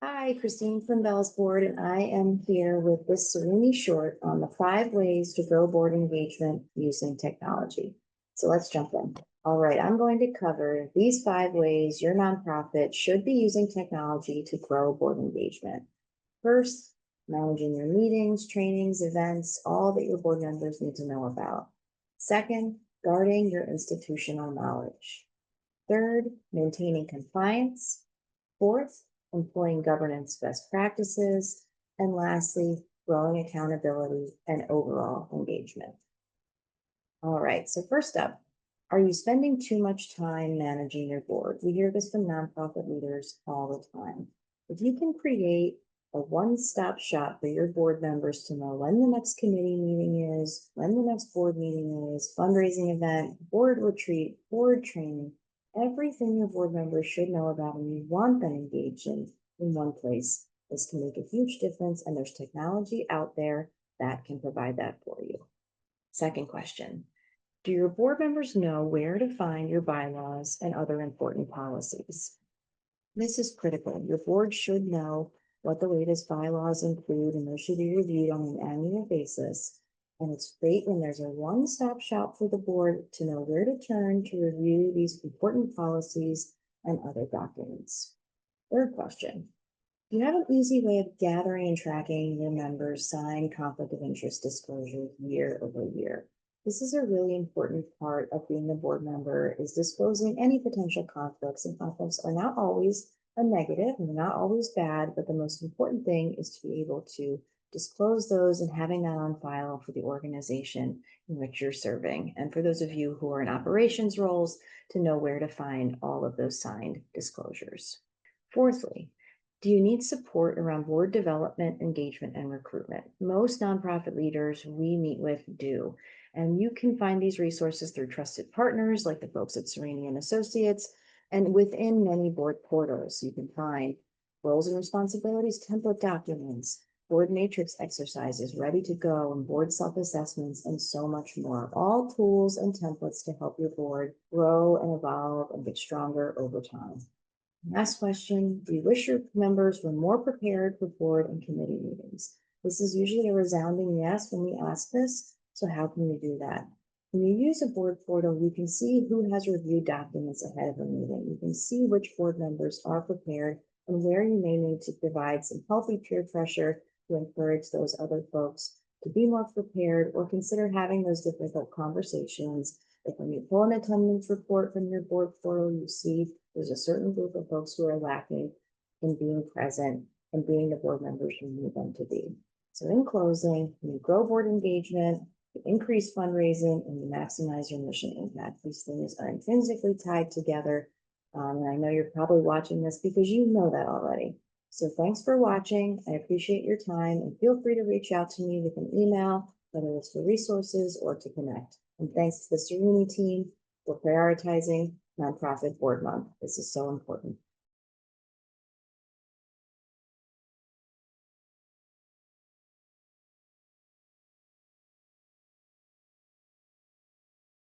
Hi, Christine from BellesBoard, and I am here with this Cerini short on the 5 ways to grow board engagement using technology. So let's jump in. All right, I'm going to cover these 5 ways your nonprofit should be using technology to grow board engagement. First, managing your meetings, trainings, events, all that your board members need to know about. Second, guarding your institutional knowledge. Third, maintaining compliance. Fourth, employing governance best practices. And lastly, growing accountability and overall engagement. All right, so first up, are you spending too much time managing your board? We hear this from nonprofit leaders all the time. If you can create a one-stop shop for your board members to know when the next committee meeting is, when the next board meeting is, fundraising event, board retreat, board training, everything your board members should know about and you want them engaged in one place, this can make a huge difference, and there's technology out there that can provide that for you. Second question, do your board members know where to find your bylaws and other important policies? This is critical. Your board should know what the latest bylaws include, and those should be reviewed on an annual basis. And it's great when there's a one-stop shop for the board to know where to turn to review these important policies and other documents. Third question, do you have an easy way of gathering and tracking your members' signed conflict of interest disclosures year over year? This is a really important part of being a board member, is disclosing any potential conflicts, and conflicts are not always a negative and not always bad, but the most important thing is to be able to disclose those and having that on file for the organization in which you're serving. And for those of you who are in operations roles, to know where to find all of those signed disclosures. Fourthly, do you need support around board development, engagement, and recruitment? Most nonprofit leaders we meet with do. And you can find these resources through trusted partners like the folks at Cerini and Associates, and within many board portals. You can find roles and responsibilities, template documents, board matrix exercises ready to go, and board self-assessments, and so much more. All tools and templates to help your board grow and evolve and get stronger over time. Last question, do you wish your members were more prepared for board and committee meetings? This is usually a resounding yes when we ask this, so how can we do that? When you use a board portal, you can see who has reviewed documents ahead of a meeting. You can see which board members are prepared and where you may need to provide some healthy peer pressure to encourage those other folks to be more prepared, or consider having those difficult conversations. If when you pull an attendance report from your board portal, you see there's a certain group of folks who are lacking in being present and being the board members you need them to be. So in closing, you grow board engagement, you increase fundraising, and you maximize your mission impact. These things are intrinsically tied together. And I know you're probably watching this because you know that already. So thanks for watching. I appreciate your time, and feel free to reach out to me with an email, whether it's for resources or to connect. And thanks to the Cerini team for prioritizing Nonprofit Board Month. This is so important.